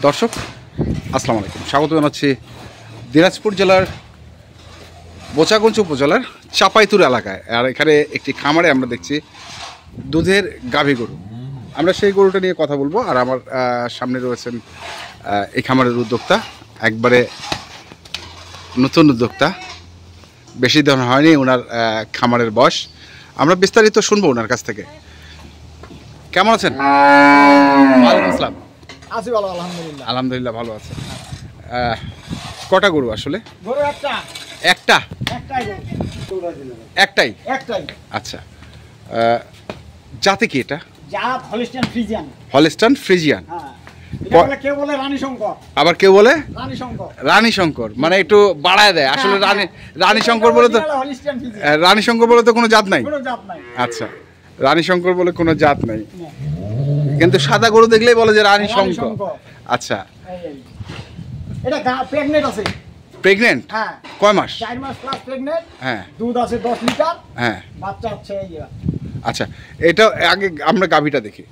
দর্শক আসসালামু আলাইকুম, স্বাগত জানাচ্ছি দিনাজপুর জেলার বোচাগঞ্জ উপজেলার চাপাইতুর এলাকায়। আর এখানে একটি খামারে আমরা দেখছি দুধের গাভী গরু। আমরা সেই গরুটা নিয়ে কথা বলবো। আর আমার সামনে রয়েছেন এই খামারের উদ্যোক্তা, একবারে নতুন উদ্যোক্তা, বেশি দিন হয়নি ওনার খামারের বয়স। আমরা বিস্তারিত শুনবো ওনার কাছ থেকে। কেমন আছেন? ওয়ালাইকুম আসসালাম। আছি ভালো, আলহামদুলিল্লাহ। আলহামদুলিল্লাহ ভালো আছে। কটা গরু আসলে? গরু একটা। একটাই গরু। একটাই। আচ্ছা, জাতে কি এটা? জাত হলিস্টাইন ফ্রিজিয়ান। Holstein Friesian. হ্যাঁ। এটা বলে কেউ বলে রানী শঙ্কর। আবার কেউ বলে রানী শঙ্কর। রানী শঙ্কর, মানে একটু বাড়ায় দেয়। আসলে রানী শঙ্কর বলে তো হলিস্টাইন ফ্রিজিয়ান। রানী শঙ্কর বলে তো কোনো জাত নাই। কোনো জাত নাই। আচ্ছা, রানী শঙ্কর বলে কোনো জাত নাই, কিন্তু সাদা গরু দেখলেই বলে যে রানী শঙ্কর। আচ্ছা, এটা প্রেগন্যান্ট আছে। প্রেগন্যান্ট? হ্যাঁ। কয় মাস? 4 মাস প্লাস প্রেগন্যান্ট। হ্যাঁ। দুধ আছে 10 লিটার। হ্যাঁ। বাচ্চা আছে এই। আচ্ছা, এটা আগে আমরা গাভীটা দেখি।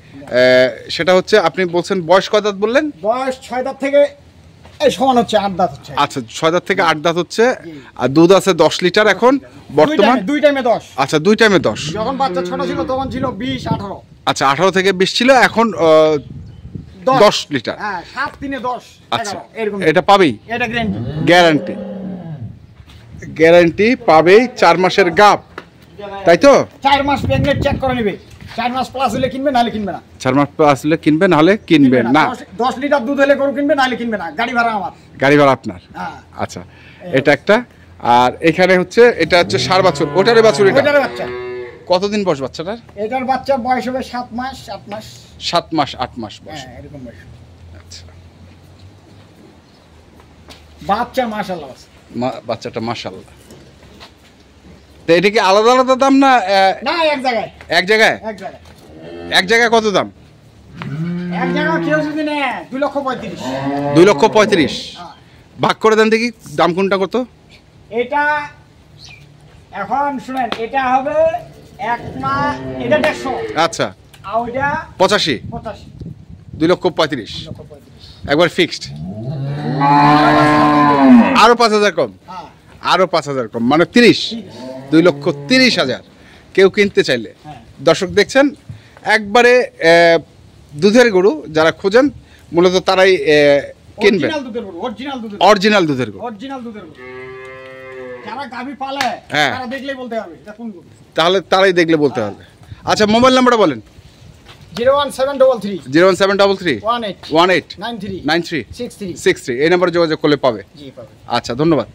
সেটা হচ্ছে, আপনি বলছেন বয়স কয় দাঁত বললেন? বয়স 6 দাঁত থেকে এই সমান হচ্ছে 8 দাঁত হচ্ছে। আচ্ছা, 6 দাঁত থেকে 8 দাঁত হচ্ছে। আর দুধ আছে 10 লিটার এখন বর্তমান। দুই টাইমে 10। আচ্ছা, দুই টাইমে 10। যখন বাচ্চা ছোট ছিল তখন ছিল 20 18। আচ্ছা, 18 থেকে 20 ছিল, এখন 10 লিটার। হ্যাঁ, 7 3 10। আচ্ছা, 11 এরকম। এটা পাবেই? এটা গ্যারান্টি পাবেই। 4 মাসের গাব, তাই তো? 4 মাস প্রেগন্যান্ট চেক করে নেবে। 4 মাস প্লাস হলে কিনবে, নাহলে কিনবে না। 4 মাস প্লাস হলে কিনবে, নাহলে কিনবে না। 10 লিটার দুধ হলে গরু কিনবে, নাহলে কিনবে না। গাড়ি ভাড়া আমার। গাড়ি ভাড়া আপনার? হ্যাঁ। আচ্ছা, এটা একটা। আর এখানে হচ্ছে, এটা হচ্ছে ষাঁড় বাছুর। ওটারে বাছুর? ওটারে বাচ্চা। কতদিন বয়স বাচ্চাটার? এটার বাচ্চা বয়স হবে 7 মাস 8 মাস। 7 মাস 8 মাস বয়স। হ্যাঁ, এরকম বয়স। আচ্ছা, বাচ্চা মাশাআল্লাহ। বাচ্চাটা মাশাআল্লাহ। তো এটা কি আলাদা আলাদা দাম না? না, এক জায়গায়। এক জায়গায়? এক জায়গায় কত দাম? এক জায়গায় কেউ যদি নেয় 2,35,000। 2,35,000। ভাগ করে দেন দেখি, দাম কোনটা কত? এটা এখন শুনেন, এটা হবে 1 মাস, এটা 150। আচ্ছা, আর ওইটা 85। 2,35,000 একবার ফিক্সড। আরো 5,000 কম? হ্যাঁ। আরো 5,000 কম, মানে 30। 2,30,000 কেউ কিনতে চাইলে। দর্শক দেখছেন, একবারে দুধের গরু যারা খোঁজেন মূলত তারাই কিনবেন। অরিজিনাল দুধের গরু। যারা গাভী পালে তারা দেখলেই বলতে হবে এটা কোন গরু। তাহলে তারাই দেখলে বলতে হবে। আচ্ছা, মোবাইল নাম্বারটা বলেন। 01733 01733 18 18 93 93 63 63। এই নাম্বারে যোগাযোগ করলে পাবে। জি পাবে। আচ্ছা, ধন্যবাদ।